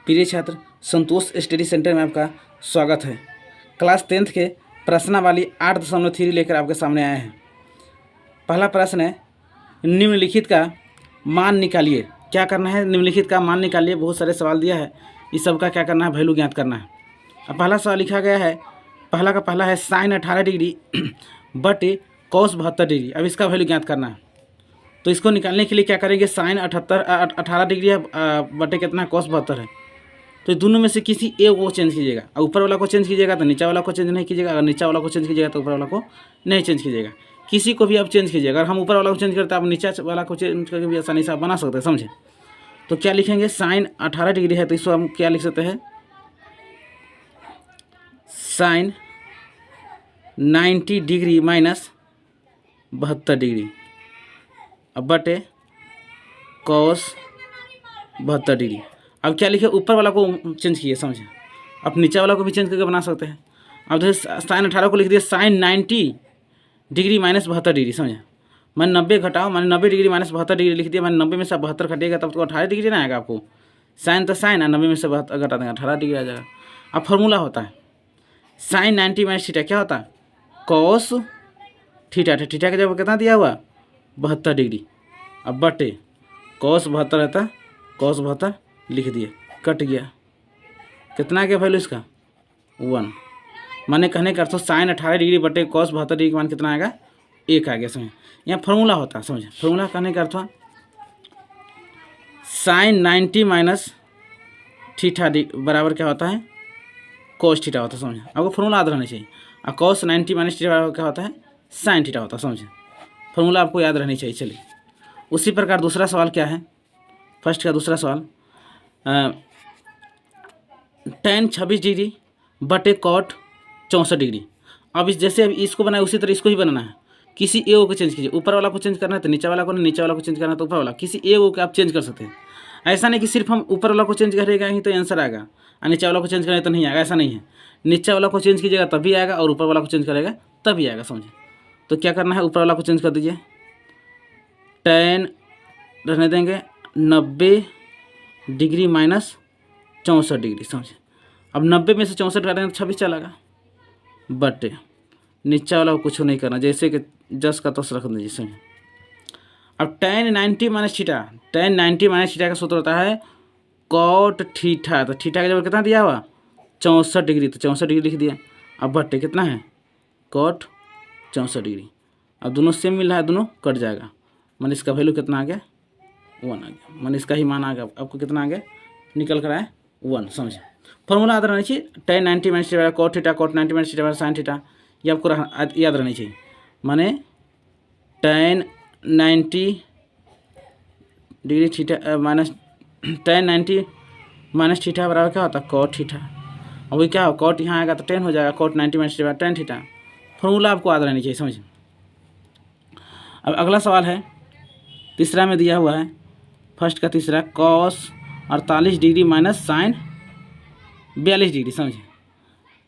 प्रिय छात्र, संतोष study centre में आपका स्वागत है। क्लास 10th के प्रश्नावली 8.3 लेकर आपके सामने आए हैं। पहला प्रश्न है, निम्नलिखित का मान निकालिए। क्या करना है? निम्नलिखित का मान निकालिए। बहुत सारे सवाल दिया है, इस सब का क्या करना है? वैल्यू ज्ञात करना है। अब पहला सवाल लिखा गया है, पहला है साइन 18 डिग्री बटे कॉस 72 डिग्री। अब इसका वैल्यू ज्ञात करना है। तो इसको निकालने के लिए क्या करेंगे? साइन 18 डिग्री है बटे कितना? कॉस 72 है। तो दोनों में से किसी एक को चेंज कीजिएगा। और ऊपर वाला को चेंज कीजिएगा तो नीचे वाला को चेंज नहीं कीजिएगा। अगर नीचे वाला को चेंज कीजिएगा तो ऊपर वाला को नहीं चेंज कीजिएगा। किसी को भी आप चेंज कीजिएगा। अगर हम ऊपर वाला को चेंज करते हैं, आप नीचे वाला को चेंज करके भी आसानी से आप बना सकते हैं। समझे? तो क्या लिखेंगे? साइन 18 डिग्री है तो इसको हम क्या लिख सकते हैं? साइन 90 डिग्री माइनस 72 डिग्री अब बटे कॉस 72 डिग्री। अब क्या लिखे? ऊपर वाला को चेंज किए। समझे? अब नीचे वाला को भी चेंज करके बना सकते हैं। अब जैसे साइन 18 को लिख दिया साइन 90 डिग्री माइनस 72 डिग्री। समझे? मैंने 90 घटाओ, मैंने 90 डिग्री माइनस 72 डिग्री लिख दिया। मैंने 90 में से 72 घटेगा तब तो 18 डिग्री ना आएगा आपको। साइन तो साइन है, 90 में से 72 घटा देंगे 18 डिग्री आ जाएगा। अब फार्मूला होता है साइन 90 माइनस थीटा। क्या होता है? Cos theta. थीटा का जब कितना दिया हुआ? 72 डिग्री। अब बटे कॉस 72 रहता, कॉस 72 लिख दिए, कट गया। कितना आ गया वैल्यू इसका? 1। माने कहने का अर्थ साइन 18 डिग्री बटे कॉस 72 डिग्री का मान कितना आएगा? 1 आ गया। समझे? यहाँ फार्मूला होता है। समझे? फार्मूला कहने का अर्थ हुआ साइन 90 माइनस थीटा बराबर क्या होता है? कॉस थीटा होता है। समझे? आपको फार्मूला याद रहना चाहिए। और कॉस 90 माइनस थीटा बराबर क्या होता है? साइन थीटा होता है। समझे? फार्मूला आपको याद रहनी चाहिए। चलिए, उसी प्रकार दूसरा सवाल क्या है? फर्स्ट का दूसरा सवाल, tan 26 डिग्री बटे कॉट 64 डिग्री। अब इस जैसे अब इसको बनाए उसी तरह इसको ही बनाना है। किसी ए को चेंज कीजिए। ऊपर वाला को चेंज करना है तो नीचे वाला को नहीं, नीचे वाला को चेंज करना है तो ऊपर वाला। किसी ए को आप चेंज कर सकते हैं। ऐसा नहीं कि सिर्फ हम ऊपर वाला को चेंज करेगा ही तो आंसर आएगा और नीचे वाला को चेंज करेगा तो नहीं आएगा। ऐसा नहीं है। नीचे वाला को चेंज कीजिएगा तभी आएगा और ऊपर वाला को चेंज करेगा तभी आएगा। समझे? तो क्या करना है? ऊपर वाला को चेंज कर दीजिए। tan रहने देंगे 90 डिग्री माइनस 64 डिग्री। समझे? अब 90 में से 64 घटाएंगे तो 26 चलेगा बटे नीचे वाला को कुछ नहीं करना, जैसे कि जस का तस रख दीजिए। समझे? अब tan 90 minus theta, tan 90 minus theta का सूत्र होता है कॉट थीटा। तो थीटा का जब कितना दिया हुआ? 64 डिग्री। तो 64 डिग्री लिख दिया। अब बटे कितना है? Cot 64 degree. अब दोनों सेम मिल रहा है, दोनों कट जाएगा। मैंने इसका वैल्यू कितना आ गया? 1 आ गया। मैंने इसका ही मान आ गया। आपको कितना आ गया? निकल कर आए 1। समझे? फॉर्मूला याद रहना चाहिए। tan 90 minus theta cot theta, cot 90 minus theta sine theta. ये आपको याद रहनी चाहिए। माने tan 90 degree theta minus tan 90 minus theta बराबर क्या होता है? Cot theta. अब ये क्या हो? कॉट यहाँ आएगा तो tan हो जाएगा। Cot 90 minus theta tan theta. Formula आपको याद रहनी चाहिए। समझे? अब अगला सवाल है, तीसरा में दिया हुआ है, फर्स्ट का तीसरा, cos 48 degree minus sine 42 degree. समझे?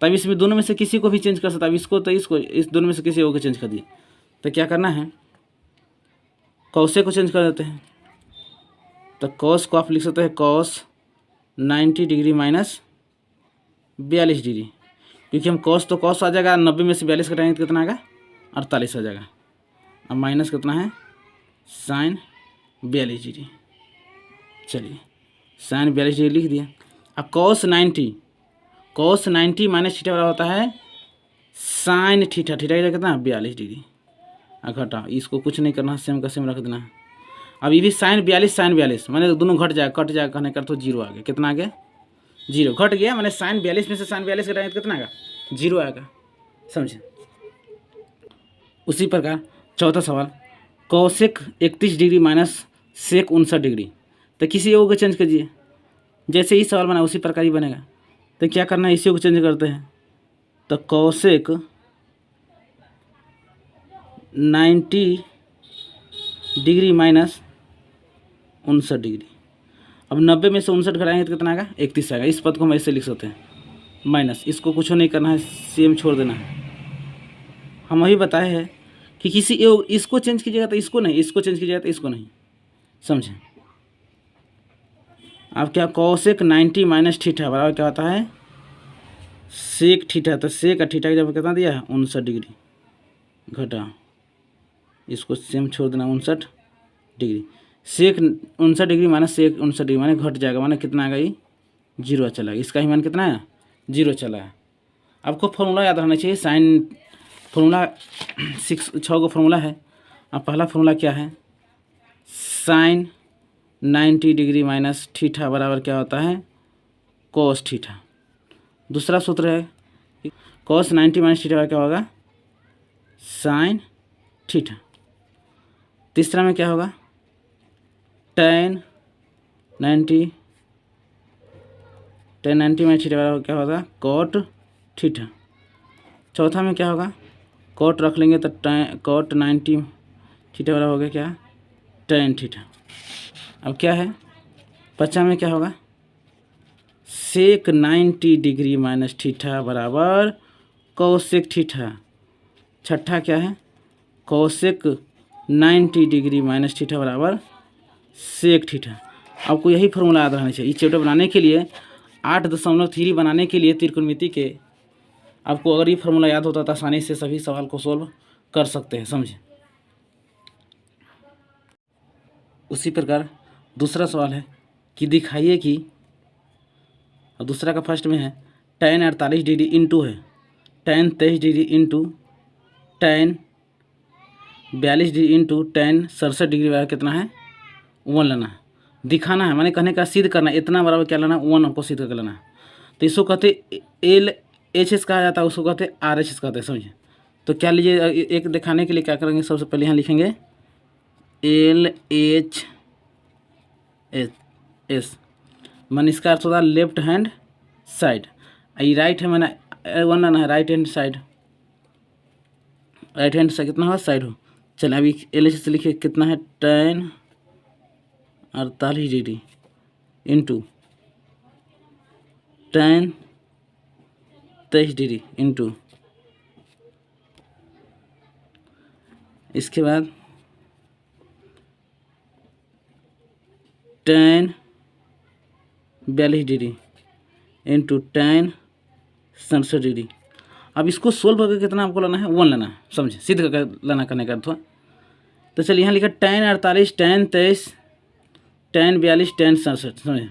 तब इसमें दोनों में से किसी को भी चेंज कर सकता है। अब इसको तो इसको, इस दोनों में से किसी को चेंज कर दिए तो क्या करना है? कॉसे को चेंज कर देते हैं। तो कॉस को आप लिख सकते हैं कॉस 90 डिग्री माइनस 42 डिग्री, क्योंकि हम कॉस तो कॉस आ जाएगा। 90 में से 42 घटाएंगे तो कितना आएगा? 48 आ जाएगा। अब माइनस कितना है? Sine 42 degree. चलिए, साइन 42 डिग्री लिख दिया। अब कॉस 90 माइनस थीटा वाला होता है साइन थीटा। थीटा का कितना? 42 डिग्री। घटा, इसको कुछ नहीं करना, सेम का सेम रख देना है। अब ये भी साइन 42 मैंने दोनों घट जाएगा, कट जाएगा। कहने का तो 0 आ गया। कितना आ गया? 0 घट गया। मैंने साइन 42 में से साइन 42 घटाएंगे तो कितना आएगा? 0 आएगा। समझे? उसी प्रकार चौथा सवाल, cosec 31 degree minus sec 59 degree. तो किसी एक को चेंज कीजिए। जैसे ही सवाल बना उसी प्रकार ही बनेगा। तो क्या करना है? इसी को चेंज करते हैं। तो कॉसेक 90 डिग्री माइनस 59 डिग्री। अब 90 में से 59 घटाएंगे तो कितना आएगा? 31 आएगा। इस पद को हम ऐसे लिख सकते हैं माइनस। इसको कुछ नहीं करना है, सेम छोड़ देना है। हम वही बताए हैं कि किसी इसको चेंज कीजिएगा तो इसको नहीं, इसको चेंज कीजिएगा तो इसको नहीं। समझे? अब क्या कोसेक 90 माइनस थीटा बराबर क्या होता है सेक थीटा। तो सेक थीटा जब कितना दिया है 59 डिग्री घटा, इसको सेम छोड़ देना 59 डिग्री। सेक 59 डिग्री माइनस सेक 59 डिग्री माने घट जाएगा, माने कितना आएगा ये 0 चला गया। इसका ही मान कितना है 0 चला है। आपको फॉर्मूला याद रहना चाहिए। साइन फॉर्मूला 6 फॉर्मूला है। अब पहला फॉर्मूला क्या है साइन 90 डिग्री माइनस थीटा बराबर क्या होता है कोस थीटा। दूसरा सूत्र है कोस 90 माइनस थीटा क्या होगा साइन थीटा। तीसरा में क्या होगा टेन 90 माइनस थीटा बराबर क्या होगा कॉट थीटा। चौथा में क्या होगा कॉट रख लेंगे तो कॉट 90 थीटा बराबर हो गया क्या टेन थीटा। अब क्या है पाँचवा में क्या होगा सेक 90 डिग्री माइनस थीटा बराबर कोसेक थीटा। छठा क्या है कोसेक 90 डिग्री माइनस थीटा बराबर सेक थीटा। आपको यही फॉर्मूला याद रहना चाहिए। इस चैप्टर बनाने के लिए 8.3 बनाने के लिए त्रिकोणमिति के आपको अगर ये फॉर्मूला याद होता तो आसानी से सभी सवाल को सोल्व कर सकते हैं, समझे। उसी प्रकार दूसरा सवाल है कि दिखाइए कि और दूसरा का फर्स्ट में है tan 48 डिग्री इंटू है tan 23 degree into tan 42 degree into tan 67 degree बराबर कितना है 1 लेना है। दिखाना है माने कहने का सिद्ध करना, इतना बराबर क्या लेना 1 हमको सिद्ध करके लेना है। तो इसको कहते LHS कहा जाता है, उसको कहते RHS कहते हैं, समझिए। तो क्या लीजिए एक दिखाने के लिए क्या करेंगे सबसे पहले यहाँ लिखेंगे LHS मान इसका अर्थ होता है लेफ्ट हैंड साइड। ये राइट है मैंने 1 लेना है right hand side. Right hand side कितना हुआ साइड हो। चलिए अभी LHS लिखिए कितना है tan 48 degree into tan 23 degree into इसके बाद tan 42 degree into tan 67 degree. अब इसको सोल्व करके कितना आपको लेना है 1 लेना है, समझे, सिद्ध करके लेना करने का अर्थ। तो चलिए यहाँ लिखा tan 48 tan 23 tan 42 tan 67, समझे।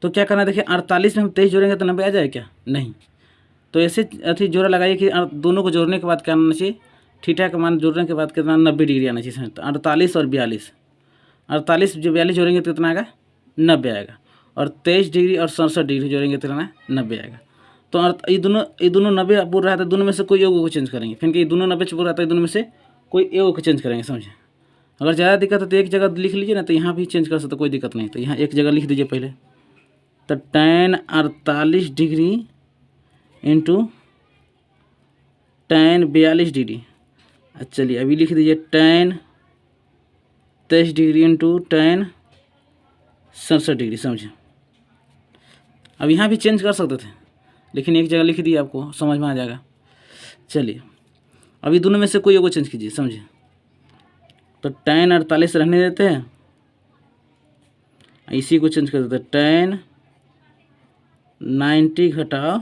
तो क्या करना है देखिए 48 में हम 23 जोड़ेंगे तो 90 आ जाए क्या नहीं। तो ऐसे अथी जोड़ा लगाइए कि दोनों को जोड़ने के बाद क्या आना चाहिए थीटा का मान जोड़ने के बाद कितना 90 डिग्री आना चाहिए। तो 48 और 42 48 जो 42 जोड़ेंगे तो कितना आएगा 90 आएगा और 23 डिग्री और 67 डिग्री जोड़ेंगे तो कितना 90 आएगा। तो ये दोनों 90 पूरा रहा था, दोनों में से कोई एक को चेंज करेंगे। फिर ये दोनों 90 पूरा रहता है, दोनों में से कोई एक को चेंज करेंगे, समझे। अगर ज़्यादा दिक्कत है तो एक जगह लिख लीजिए ना, तो यहाँ भी चेंज कर सकते कोई दिक्कत नहीं। तो यहाँ एक जगह लिख दीजिए पहले। तो tan 48 degree into tan 42 degree. चलिए अभी लिख दीजिए tan 23 degree into tan 67 degree, समझे। अब यहाँ भी चेंज कर सकते थे लेकिन एक जगह लिख दिए, आपको समझ में आ जाएगा। चलिए अभी दोनों में से कोई एक को चेंज कीजिए, समझे। तो tan 48 रहने देते हैं, इसी को चेंज कर देते हैं tan 90 घटाओ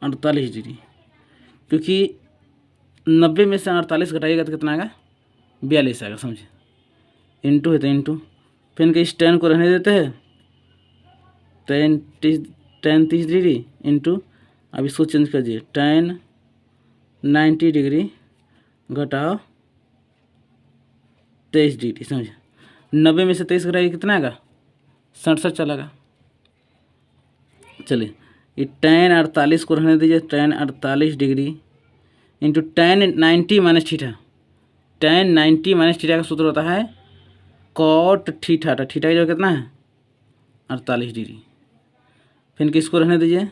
48 डिग्री, क्योंकि 90 में से 48 घटाइएगा तो कितना आएगा 42 आएगा, समझे। इंटू है तो इंटू, फिर इनके इस tan को रहने देते हैं tan 30 डिग्री इंटू, अब इसको चेंज कर दिए tan 90 डिग्री घटाओ 23 डिग्री, समझे। 90 में से 23 घटाइए कितना आएगा 67 चलेगा। चलिए ये tan 48 को रहने दीजिए tan 48 degree into tan 90 minus theta. tan 90 minus theta का सूत्र होता है कॉट थीटा। तो थीटा की जगह कितना है 48 डिग्री। फिर किसको रहने दीजिए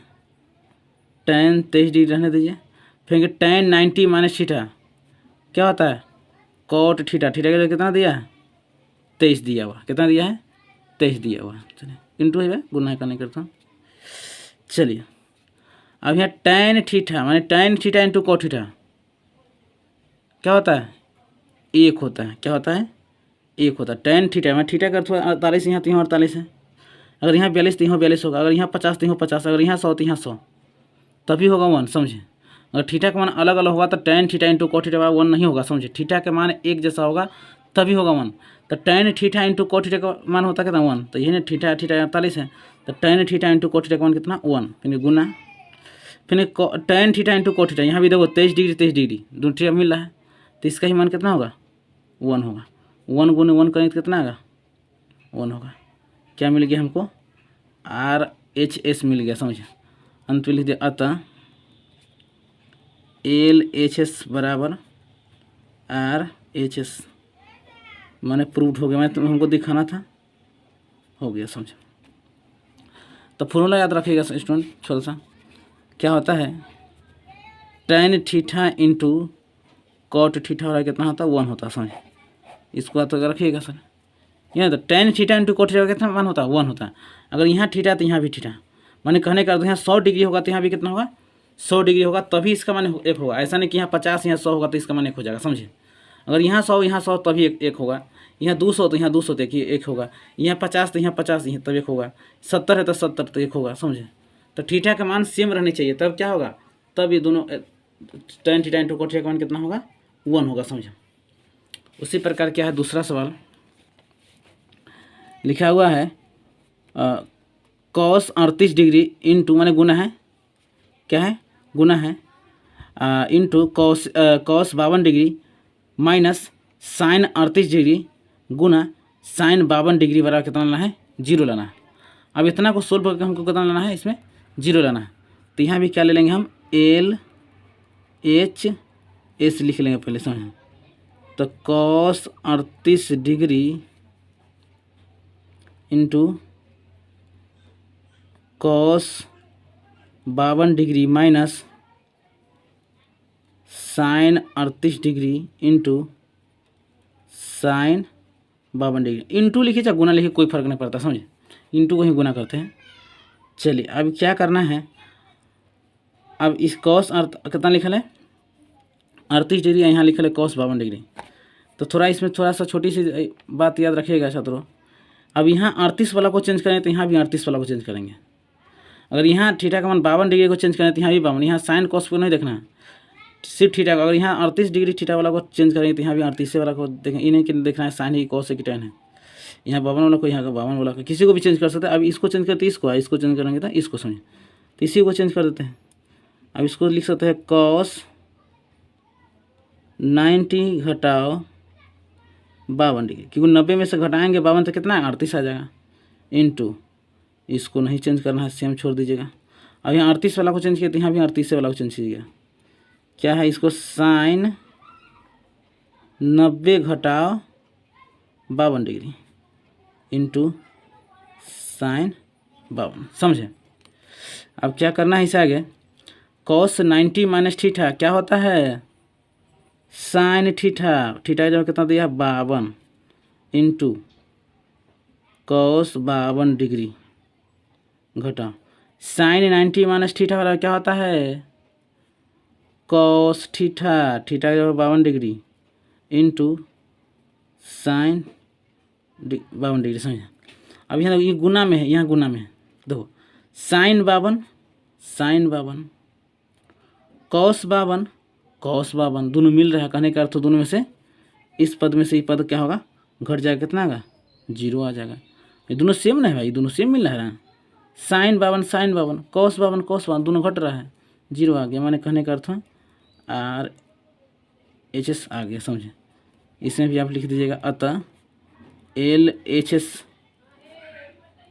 tan 23 डिग्री रहने दीजिए। फिर tan 90 माइनस थीटा क्या होता है कॉट थीटा। थीटा की जगह कितना दिया है 23 दिया हुआ, कितना दिया है 23 दिया हुआ। चलिए इंटू है गुना करने करता हूँ। चलिए अब यहाँ tan थीटा माने tan theta into cot theta क्या होता है 1 होता है। क्या होता है 1 होता है। tan थीटा में थीटा का 48 यहाँ तो यहाँ 48 है, अगर यहाँ 42 तो यहाँ 42 होगा, अगर यहाँ 50 तो यहाँ 50, अगर यहाँ 100 तो यहाँ 100, तभी होगा 1, समझे। अगर थीटा का मान अलग अलग होगा तो tan theta into cot theta 1 नहीं होगा, समझे। थीटा के मान एक जैसा होगा तभी होगा 1। तो tan theta into cot theta का मान होता कितना 1, तो यही ना थीटा 48 है, तो tan theta into cot theta का मान कितना 1, फिर गुना, फिर tan theta into cot theta, यहाँ भी देखो 23 डिग्री 23 डिग्री दोनों थीटा मिल रहा है, तो इसका ही मान कितना होगा 1 होगा। 1 गुने 1 करेंगे तो कितना आएगा 1 होगा। क्या मिल गया हमको RHS मिल गया, समझे। अंत में लिख दिया अतः LHS बराबर RHS, मैंने प्रूव्ड हो गया, मैं हमको दिखाना था, हो गया, समझे। तो फॉर्मूला याद रखिएगा स्टूडेंट थोड़ा सा, क्या होता है tan theta into cot theta वाला कितना होता है 1 होता है, समझे। इसको याद रखिएगा सर, यहाँ तो tan theta into cot theta कितना मान होता है 1 होता है। अगर यहाँ थीटा तो यहाँ भी थीटा, माने कहने का अर्थ यहाँ 100 डिग्री होगा तो यहाँ भी कितना होगा 100 डिग्री होगा, तभी इसका मान 1 होगा। ऐसा नहीं कि यहाँ 50 यहाँ 100 होगा तो इसका मान 1 हो जाएगा, समझे। अगर यहाँ 100 यहाँ 100 तभी एक होगा, यहाँ 200 तो यहाँ 200 तो एक होगा, यहाँ 50 तो यहाँ 50 तब 1 होगा, 70 है तो 70 तो 1 होगा, समझे। तो थीटा का मान सेम रहनी चाहिए, तब क्या होगा, तब ये दोनों tan theta into cot theta का मान कितना होगा 1 होगा, समझे। उसी प्रकार क्या है दूसरा सवाल लिखा हुआ है cos 38 डिग्री इंटू माने गुना है, क्या है गुना है, into cos 52 degree minus sin 38 degree गुना sin 52 डिग्री बराबर कितना लाना है 0 लाना है। अब इतना को सोल्व करके हमको कितना लाना है, इसमें 0 लाना है। तो यहाँ भी क्या ले लेंगे हम LHS लिख लेंगे पहले, समझें। तो cos 38 degree into cos 52 degree minus sin 38 degree into sin 52 degree, into लिखिए चाहे गुना लिखिए कोई फर्क नहीं पड़ता, समझे। इंटू को ही गुना करते हैं। चलिए अब क्या करना है, अब इस cos कितना लिखल है 38 डिग्री, यहाँ लिखल है cos 52 डिग्री। तो थोड़ा इसमें थोड़ा सा छोटी सी बात याद रखिएगा छात्रों, अब यहाँ 38 वाला को चेंज करें तो यहाँ भी 38 वाला को चेंज करेंगे। अगर यहाँ थीटा का मान 52 डिग्री को चेंज करें तो यहाँ भी 52, यहाँ साइन कॉस को नहीं देखना है, सिर्फ थीटा का। अगर यहाँ 38 डिग्री थीटा वाला को चेंज करेंगे तो यहाँ भी 38 वाला को देखें, इन्हें कि देखना है साइन ही कॉस है कि tan है। यहाँ 52 वाला को यहाँ का 52 वाला को, किसी को भी चेंज कर सकते हैं। अब इसको चेंज करते इसको चेंज करेंगे तो इसको, समझे। तो इसी को चेंज कर देते हैं। अब इसको लिख सकते हैं cos 90 घटाओ 52 डिग्री, क्योंकि 90 में से घटाएंगे 52 तो कितना है 38 आ जाएगा, इंटू इसको नहीं चेंज करना है, सेम छोड़ दीजिएगा। अब यहाँ 38 वाला को चेंज किया तो यहाँ भी 38 वाला को चेंज कीजिएगा। क्या है, इसको साइन 90 घटाओ 52 डिग्री इंटू साइन 52, समझे। अब क्या करना है, इसे आगे cos 90 माइनस थीटा क्या होता है साइन थीटा, थीटा जो कितना दिया 52 इंटू cos 52 डिग्री घटा साइन 90 माइनस थीटा वाला क्या होता है cos थीटा, थीटा जो 52 डिग्री इंटू साइन 52 डिग्री, समझे। अब यहाँ ये गुना में है, यहाँ गुना में है, देखो साइन 52 cos 52 दोनों मिल रहा है, कहने का अर्थ दोनों में से इस पद में से ये पद क्या होगा घट जाएगा, कितना आएगा 0 आ जाएगा। ये दोनों सेम नहीं भाई, दोनों सेम मिल रहा है, साइन 52 cos 52 दोनों घट रहा है, 0 आ गया। मैंने कहने का अर्थ RHS आ गया, समझे। इसमें भी आप लिख दीजिएगा अतः LHS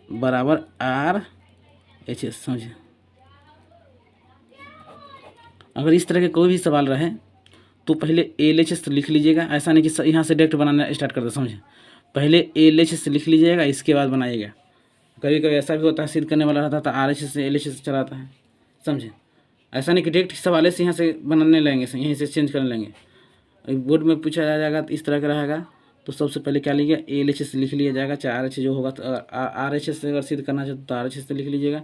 बराबर RHS, समझे। अगर इस तरह के कोई भी सवाल रहे तो पहले LHS लिख लीजिएगा, ऐसा नहीं कि यहाँ से डायरेक्ट बनाना स्टार्ट कर दे, समझे। पहले LHS लिख लीजिएगा, इसके बाद बनाइएगा। कभी कभी ऐसा भी होता है सिद्ध करने वाला रहता है तो RHS से LHS चलाता है, समझे। ऐसा नहीं कि डायरेक्ट सवाल से यहाँ से बनाने लगेंगे, यहीं से चेंज करने लगेंगे। बोर्ड में पूछा जाएगा तो इस तरह का रहेगा, तो सबसे पहले क्या लीजिएगा LHS लिख लिया जाएगा, चाहे RHS जो होगा तो RHS से अगर सिद्ध करना चाहते तो RHS से लिख लीजिएगा,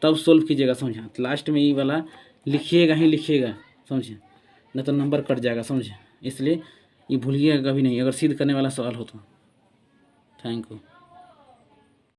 तब सोल्व कीजिएगा, समझे। लास्ट में ये वाला लिखिएगा ही लिखिएगा, समझे, नहीं तो नंबर कट जाएगा, समझे। इसलिए ये भूलिएगा कभी नहीं अगर सिद्ध करने वाला सवाल हो तो। Thank you.